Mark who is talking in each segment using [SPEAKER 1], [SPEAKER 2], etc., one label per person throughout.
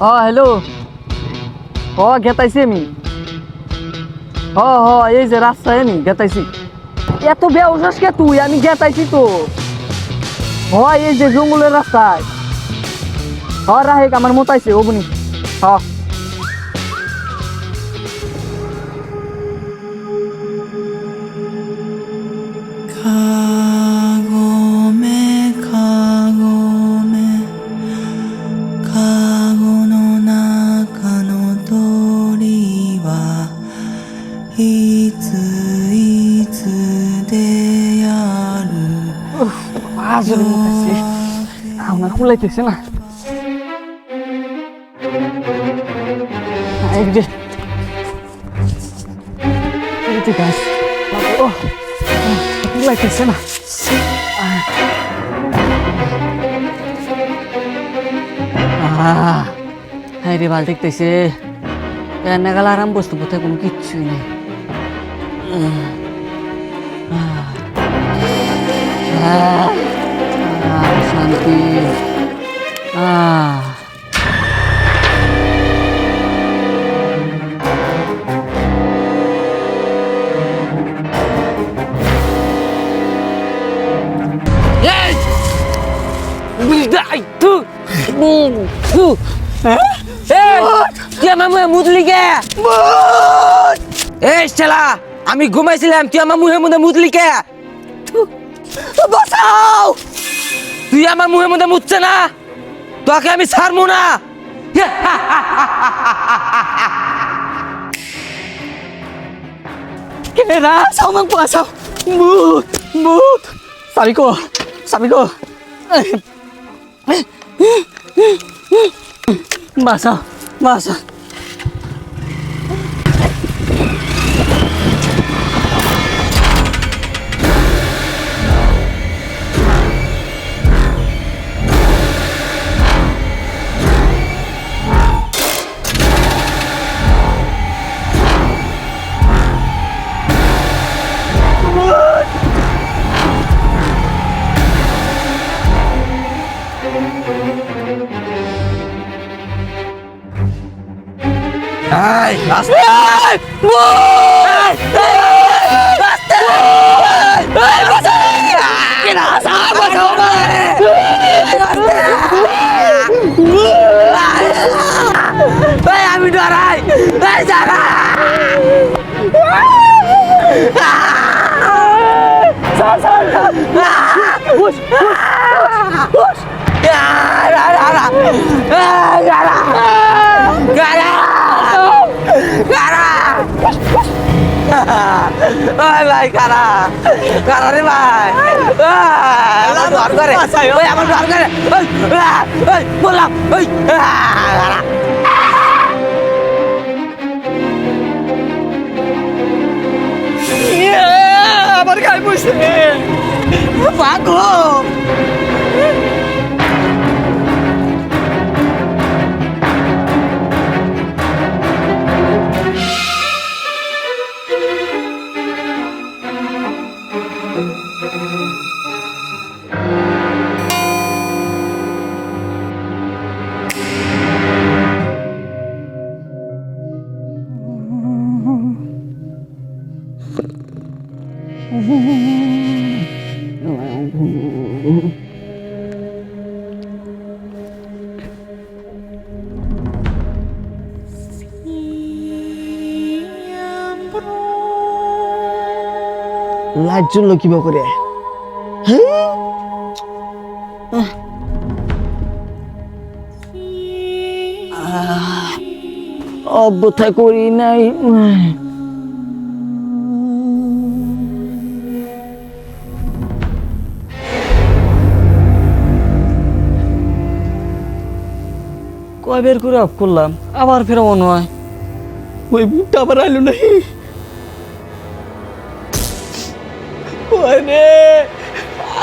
[SPEAKER 1] Hello. গেতাইছি আমি। এই যে রাস্তায় নি গেতাইছি। এত বেউসাস কে তুই? আমি গেতাইছি তো। এই যে জঙ্গলের রাস্তায়। রাহেক আমার মতাইছে ওগুনি। হ বাজরে মতাইছে। আমার কুলাইতেছে না। এই যে এই যে গাছ। কুলাইতেছে না। হাই রে, ভাল দেখতেছে। নাগাল আরাম বস্তু কোথায় কোনো কিচ্ছুই নেই। শান্তি। আমি ঘুমাইছিলাম, তুই আমার মুহের মধ্যে মুতলি কে? বাঁচাও! তুই আমার মুহের মধ্যে মুতছে না, তোকে আমি ছাড়বো না। কেরা সাউমাং বাঁচাও! মুত মুত সাবিকো সাবিকো বাঁচাও বাঁচাও। আমি ডরাই ভাই, কারা কারা রে ভাই? আমার ঘর করে, আমার ঘর করে বললাম। আমার গায়ে বসে পাগল। লাইট জ্বললো কিবা করে? অবস্থা করি নাই। কয় বের করে অফ করলাম, আবার ফের মনে হয় ওই বুকটা আবার আইলো নাই।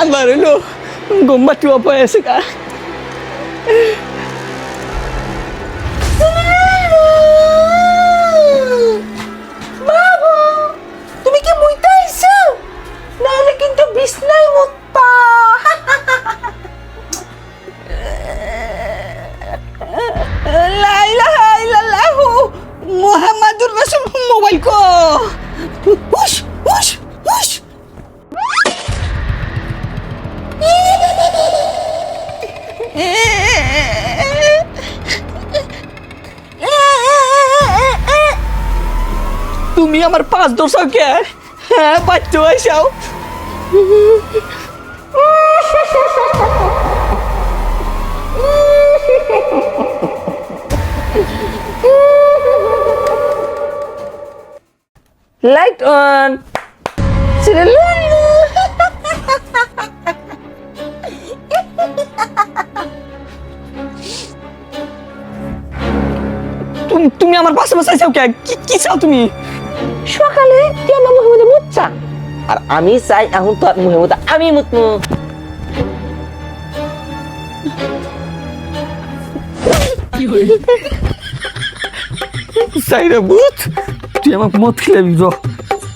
[SPEAKER 1] আমার হইলো গোম্বাটি অপায় আছে কা।
[SPEAKER 2] তুমি কি মুইতে আইছো? নাহলে কিন্তু বিছনায় মুতপা।
[SPEAKER 1] লা পাইকো উস উস উস তুমি আমার 5 কে হ্যাঁ বাচ্চা আইসাও লাইট অন তুমি আমার পাশে বসে আছো কে কি চাও তুমি
[SPEAKER 2] সকালে তুই আমার মুখের মধ্যে মুচ্ছা
[SPEAKER 3] আর আমি চাই এখন তোর মুখের মধ্যে আমি মুতমু।
[SPEAKER 1] সাইরা বুত তুই আমাকে মত খেলাবি ব্রো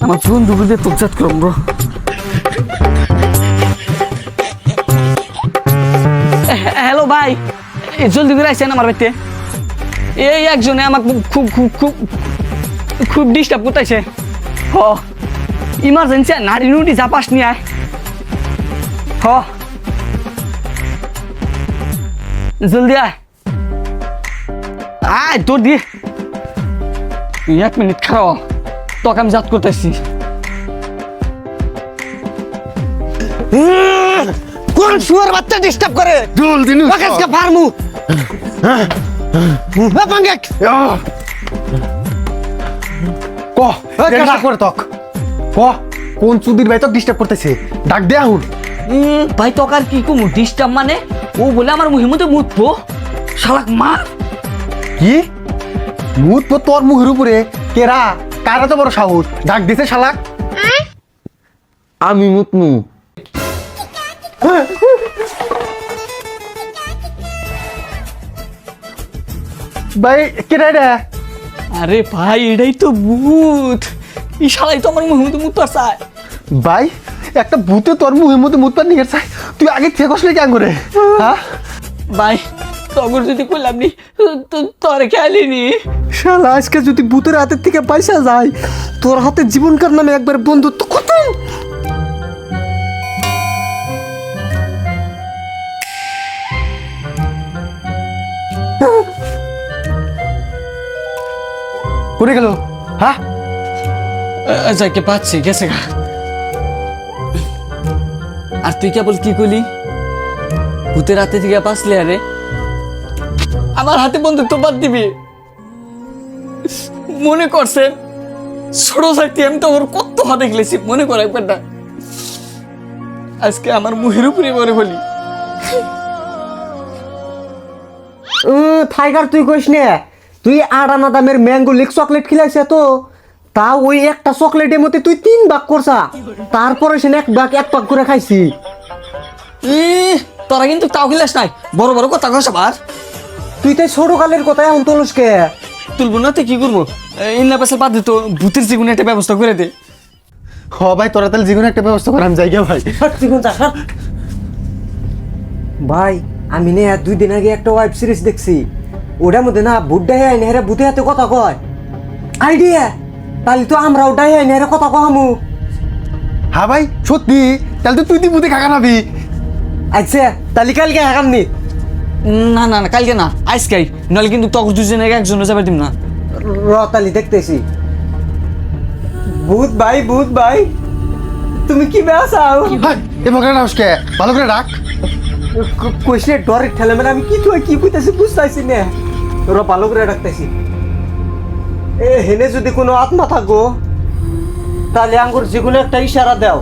[SPEAKER 1] আমার বন্ধু বুঝে তোর জাত করম ব্রো হ্যালো ভাই জলদি করে আসছেন আমার বাড়িতে এই একজনে আমাকে খুব খুব খুব খুব ডিস্টার্ব করতেছে হ ইমার্জেন্সি নারী নুটি জাপাস নিয়ে আয় হ জলদি আয় আয় তোর দিয়ে 1 মিনিট খাও তোকে আমি জাত করতেছি
[SPEAKER 3] কোন শুয়ার বাচ্চা ডিস্টার্ব করে
[SPEAKER 4] জলদি নি
[SPEAKER 3] আজকে ফার্মু বাপাঙ্গেক
[SPEAKER 4] ক কেডা করে তক ক কোন চুদির ভাই তক ডিস্টার্ব করতেছে ডাক দে আহুন
[SPEAKER 1] ভাই তোকে আর কি কমু ডিস্টার্ব মানে ও বলে আমার মুখের মধ্যে মুতবো শালাক মার
[SPEAKER 4] কি মুত পো তোর মুখের উপরে কেরা কারা তো বড় সাহস ডাক দিছে শালাক
[SPEAKER 3] আমি মুতমু
[SPEAKER 4] ভাই কেডা রে
[SPEAKER 1] আরে ভাই এটাই তো ভূত এই শালাই তো আমার মুখের মধ্যে মুততে চায়
[SPEAKER 4] ভাই একটা ভূতে তোর মুখের মধ্যে মুত পার নিয়ে চাই তুই আগে থেকে কসলে কেন করে হ্যাঁ
[SPEAKER 1] ভাই তখন যদি করলাম নি তোর খেয়ালিনি
[SPEAKER 4] শালা আজকে যদি ভূতের হাতের থেকে পয়সা যায় তোর হাতে জীবনকার নামে একবার বন্ধুত্ব খতম করে গেল হ্যাঁ
[SPEAKER 1] যাকে পাচ্ছি গেছে গা আর তুই কেবল কি করলি ভূতের হাতে থেকে বাঁচলে আরে আমার হাতে বন্ধুত্ব বাদ দিবি মনে করছে ছোট থাকতে আমি তো ওর কত হাতে খেলেছি মনে কর একবারটা আজকে আমার মুখের উপরে মনে বলি
[SPEAKER 4] টাইগার তুই কইস নে তুই 8 আনা দামের ম্যাঙ্গো লিক চকলেট খিলাইছে তো তা ওই একটা চকলেটের মধ্যে তুই 3 ভাগ করছা তারপরে সে এক ভাগ করে খাইছি
[SPEAKER 1] তোরা কিন্তু তাও খেলাস নাই বড় বড় কথা কস আবার
[SPEAKER 4] তুই তাই ছোট কালের কথা এখন তোলস কে
[SPEAKER 1] তুলবো না তো কি করবো ইন্না পেশা বাদ দে তো ভূতের জীবনে একটা ব্যবস্থা করে দে
[SPEAKER 4] হ ভাই তোরা তাহলে জীবনে একটা ব্যবস্থা কর আমি যাই গে ভাই ভাই আমি নে 2 দিন আগে একটা ওয়েব সিরিজ দেখছি ওটার মধ্যে না বুড্ডা হ্যাঁ নেহরা ভূতে হাতে কথা কয় আইডিয়া তাহলে তো আমরাও ডাই হ্যাঁ নেহরা কথা কহামু হ্যাঁ ভাই সত্যি তাহলে তো তুই ভূতে খাকা নাবি আচ্ছা তাহলে কালকে হাকামনি
[SPEAKER 1] না না না কালকে না আজকেই নইলে কিন্তু তখন দুজনে একজনে যাবে দিম না
[SPEAKER 4] রতালি দেখতেছি ভূত ভাই তুমি কি বেসাও এ মগরা নাউসকে ভালো করে রাখ কইছে ডরে ঠেলে মানে আমি কি তুই কি কইতাছি বুঝতাইছি না তোরা ভালো করে রাখতেছি এ হেনে যদি কোনো আত্মা থাকো তাহলে আঙ্গুর যেগুলো একটা ইশারা দাও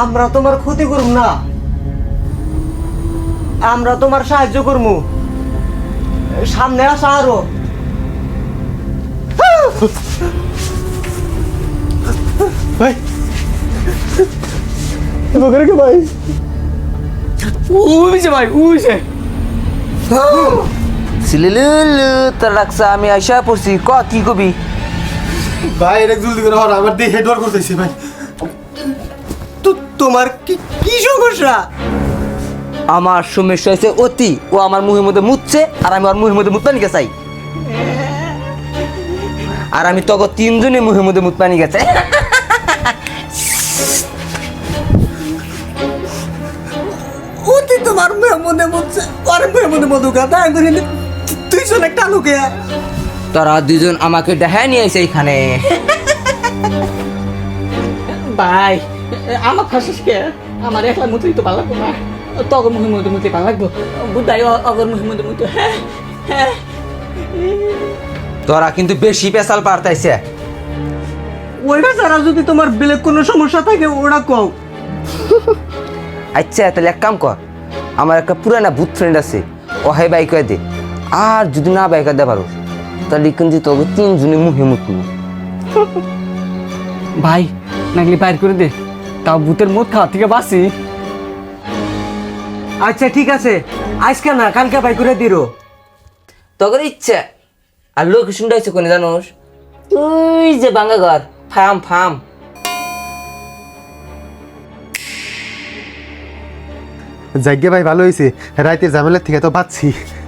[SPEAKER 4] আমরা তোমার ক্ষতি করব না আমরা তোমার সাহায্য করবো সামনে আসা আরো ভাই ভাই
[SPEAKER 1] উইছে ভাই উইছে
[SPEAKER 3] সিলিলুলু তোর লাগছে আমি আইসা পড়ছি ক কি কবি
[SPEAKER 4] ভাই এটা জলদি করে হর আমার দিয়ে হেড ওয়ার্ক করতেছি ভাই তো তোমার কি কি সমস্যা
[SPEAKER 3] আমার সমস্যা হয়েছে অতি ও আমার মুখের মধ্যে মুতছে আর আমি ওর মুখের মধ্যে মুততে নিকে চাই আর আমি তখন তিনজনে মুখে মধ্যে মুখ পানি গেছে।
[SPEAKER 4] ওতে তোমার মনে মধ্যে আরে মনে মধু গাদা তুই শোন একটা লোকে
[SPEAKER 3] তোরা দুজন আমাকে দেখায় নিয়ে এসে এখানে।
[SPEAKER 1] ভাই আমার খাসিস কে আমার একলা মুতলি তো ভালো লাগবো না, তখন মুখে মধ্যে মুতলি ভালো লাগবো, বুধাই অগর মুখে মধ্যে মুতলি। হ্যাঁ হ্যাঁ
[SPEAKER 3] তোরা কিন্তু বেশি পেশাল পারতাইছে।
[SPEAKER 4] ওইটা ছাড়া যদি তোমার বেলে কোনো সমস্যা থাকে ওরা কও।
[SPEAKER 3] আচ্ছা তাহলে এক কাম কর, আমার একটা পুরানা ভূত ফ্রেন্ড আছে, ও হাই বাইক দে, আর যদি না বাইক দে পারো তাহলে কিন্তু তোকে তিনজনে মুখে মুখু।
[SPEAKER 1] ভাই নাগলি বাইর করে দে, তাও ভূতের মদ খাওয়া থেকে বাঁচি।
[SPEAKER 4] আচ্ছা ঠিক আছে, আজকে না কালকে বাই করে দিরো।
[SPEAKER 3] তোর ইচ্ছা। আর লোকেশনটা হচ্ছে কোনে জানোস? তুই যে বাঙ্গা ঘর ফার্ম ফার্ম।
[SPEAKER 5] যাইগে ভাই ভালো হয়েছে, রাইতে ঝামেলার থেকে তো বাঁচছি।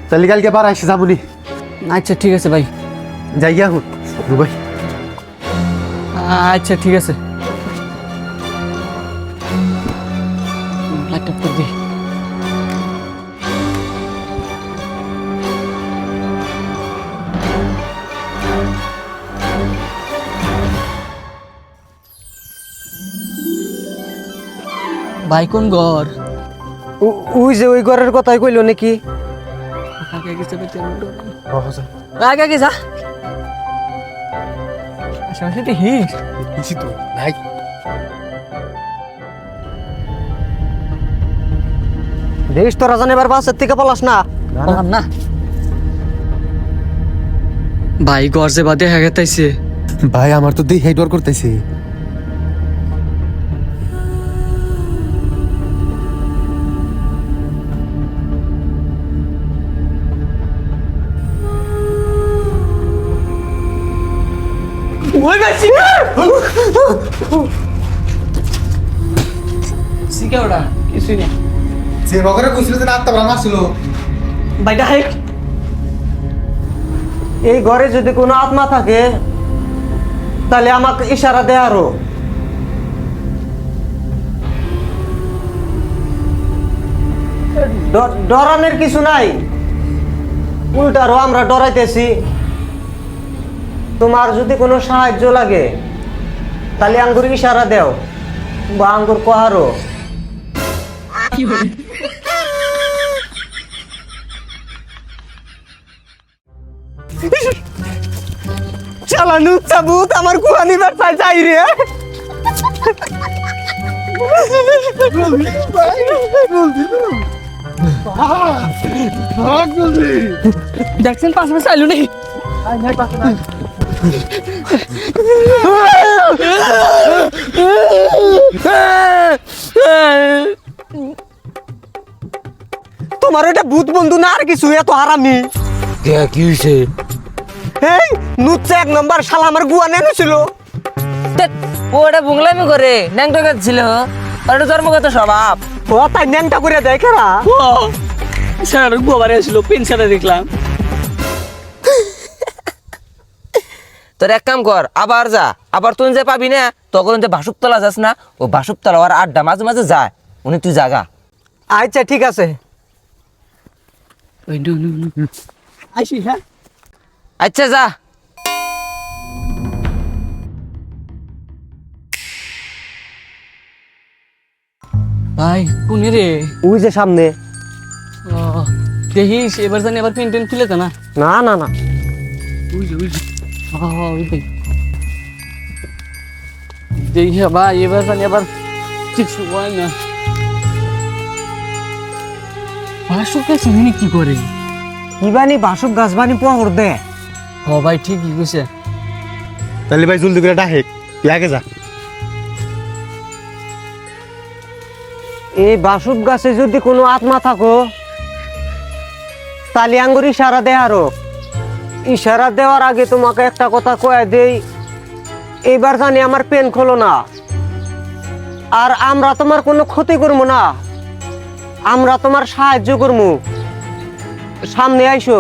[SPEAKER 5] তাহলে কালকে বার আসে যাবনি।
[SPEAKER 1] আচ্ছা ঠিক আছে ভাই।
[SPEAKER 5] যাইগে এখন ভাই।
[SPEAKER 1] আচ্ছা ঠিক আছে। লাইটটা করে দে। ভাই কোন ঘর?
[SPEAKER 4] ওই যে ওই ঘরের কথাই কইলো নাকি?
[SPEAKER 1] আগে গেছে আগে আগে যা। আচ্ছা সেটা হিস
[SPEAKER 5] ভাই
[SPEAKER 4] দেখিস তোরা জানে এবার বাসের থেকে পলাস না।
[SPEAKER 1] বললাম না ভাই ঘর যে বাদে হ্যাঁ গেতাইছে।
[SPEAKER 5] ভাই আমার তো দেখে ডর করতেছে।
[SPEAKER 1] ওই বেশি সিকে ওটা কিছুই না।
[SPEAKER 5] যে মগরে কইছিল যে আত্মা ব্রাহ্মা ছিল।
[SPEAKER 1] ভাইটা হাইক
[SPEAKER 4] এই ঘরে যদি কোনো আত্মা থাকে তাহলে আমাকে ইশারা দে আরো। ডরানোর কিছু নাই, উল্টারও আমরা ডরাইতেছি। তোমার যদি কোনো সাহায্য লাগে তাহলে আঙ্গুর ইশারা দেও বা আঙ্গুর কহারো। চালানু চাবুত আমার কুহানি বার্তায় যাই রে।
[SPEAKER 1] দেখছেন পাঁচ মাস আইলো নেই।
[SPEAKER 4] তোমার ওইটা ভূত বন্ধু না আর কিছু এত হারামি?
[SPEAKER 3] কি হয়েছে?
[SPEAKER 4] এই নুচ্ছে এক নম্বর শালা আমার গুয়া নেছিল।
[SPEAKER 3] ওটা বুংলামি করে ন্যাংটা ছিল, ওটা জন্মগত স্বভাব।
[SPEAKER 4] ও তাই ন্যাংটা করে দেয় কেরা?
[SPEAKER 1] ও স্যার গোবারে আসছিল পেন সারা দেখলাম।
[SPEAKER 3] তোর এক কাম কর, আবার যা, আবার তুই যে পাবি না তখন যে বাসুকতলা যাস না, ও বাসুকতলা আর আড্ডা মাঝে মাঝে যায়, উনি তুই জাগা।
[SPEAKER 4] আচ্ছা ঠিক আছে।
[SPEAKER 1] ওই নো নো নো আইসি। হ্যাঁ
[SPEAKER 3] আচ্ছা যা।
[SPEAKER 1] ভাই কোনে রে?
[SPEAKER 4] ওই যে সামনে।
[SPEAKER 1] ও দেখিস এবার জানি আবার পেন টেন খুলে তো না।
[SPEAKER 4] না না না
[SPEAKER 1] ওই দেখি ভাই এবার জানি আবার কিছু হয় না। বাসুকে চিনি কি করে?
[SPEAKER 4] কিবানি বাসুক গাছ বানি পোহর দে।
[SPEAKER 1] হ ভাই ঠিকই কইছে।
[SPEAKER 5] তাহলে ভাই জলদি করে ডাহেক, তুই আগে যা।
[SPEAKER 4] এই বাসুক গাছে যদি কোনো আত্মা থাকো তাহলে আঙ্গুর ইশারা দে আরো। ইশারা দেওয়ার আগে তোমাকে একটা কথা কয়ে দেই, এবার জানি আমার পেন খোলো না, আর আমরা তোমার কোনো ক্ষতি করবো না, আমরা তোমার সাহায্য করবো। সামনে আইসো।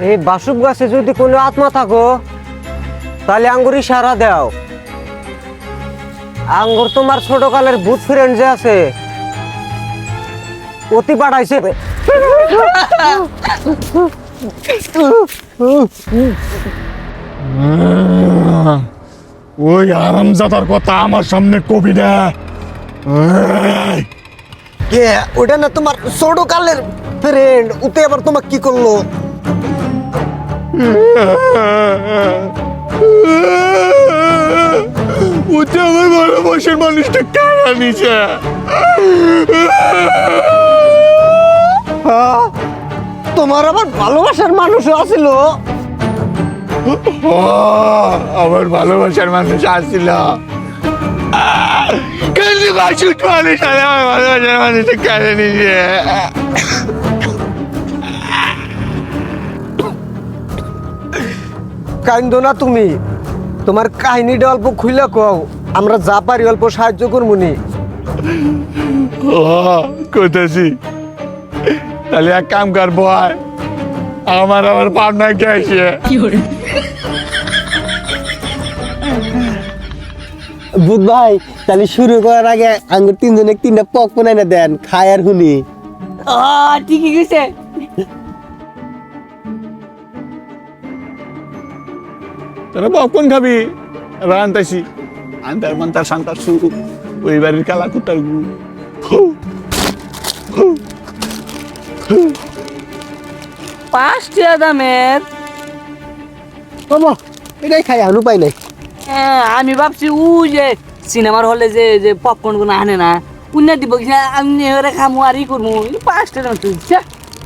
[SPEAKER 4] এই বাসুক গাছে যদি কোনো আত্মা থাকো তাহলে আঙ্গুর ইশারা দাও। আঙ্গুর তোমার ছোট কালের ভূত ফ্রেন্ড যে আছে অতি পাঠাইছে।
[SPEAKER 6] ওই আরামজাদার কথা আমার সামনে কবি না। এই,
[SPEAKER 4] কে ওটা না তোমার ছোট কালের ফ্রেন্ড, ওতে আবার তোমার কি করলো?
[SPEAKER 6] ওটা আমার ভালোবাসার মানুষটা কারা নিছে।
[SPEAKER 4] তোমার আবার ভালোবাসার মানুষও আছিল?
[SPEAKER 6] আমার ভালোবাসার মানুষ আসছিল, কিন্তু বাসুক মানুষ আমার ভালোবাসার মানুষটা কারা নিছে।
[SPEAKER 4] কাইন্দ না তুমি, তোমার কাহিনীটা অল্প খুইলা কও, আমরা যা পারি অল্প সাহায্য করবনি।
[SPEAKER 6] কোথাছি তাহলে এক কাম কর বয়, আমার পাবনাকে আসে।
[SPEAKER 4] বুধ ভাই, তাহলে শুরু করার আগে আঙ্গুর তিনজনে তিনটা পক বানাই না দেন, খায় আর হুনি।
[SPEAKER 1] ঠিকই গেছে।
[SPEAKER 6] তোরা পপকর্ন খাবি? রান্তাছি আন্তার মান্তার সান্তার শুরু, ওই বাড়ির কালা কুত্তার গু।
[SPEAKER 1] পাঁচটা দামের।
[SPEAKER 4] বাবা, এটাই খাই, আনু পাই নাই।
[SPEAKER 1] হ্যাঁ, আমি ভাবছি ও যে সিনেমার হলে যে যে পপকর্ন গুলো আনে না, উন্না দিব কি আমি এবারে খামু আর ই করবো। 5টা দাম তুলছে।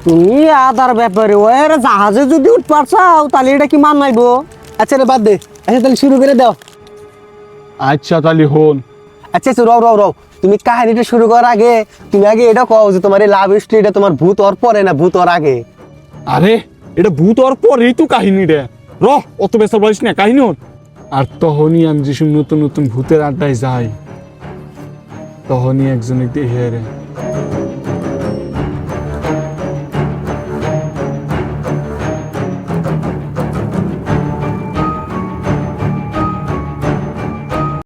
[SPEAKER 4] তুমি আদার ব্যাপারে ওর জাহাজে যদি উঠ পারছাও তাহলে এটা কি মান নাইবো? আচ্ছা রে বাদ দে, আচ্ছা তাহলে শুরু করে দাও।
[SPEAKER 6] আচ্ছা তাহলে হন।
[SPEAKER 4] আচ্ছা আচ্ছা, রও রও রও, তুমি কাহিনীটা শুরু করার আগে তুমি আগে এটা কও যে তোমার এই লাভ স্টোরিটা তোমার ভূত ওর পরে না ভূত ওর আগে?
[SPEAKER 6] আরে এটা ভূত হওয়ার পরেই তো কাহিনী রে। অত বেসার বলিস না কাহিনী হন। আর তখনই আমি যেসব নতুন নতুন ভূতের আড্ডায় যাই, তখনই একজনে দেখে রে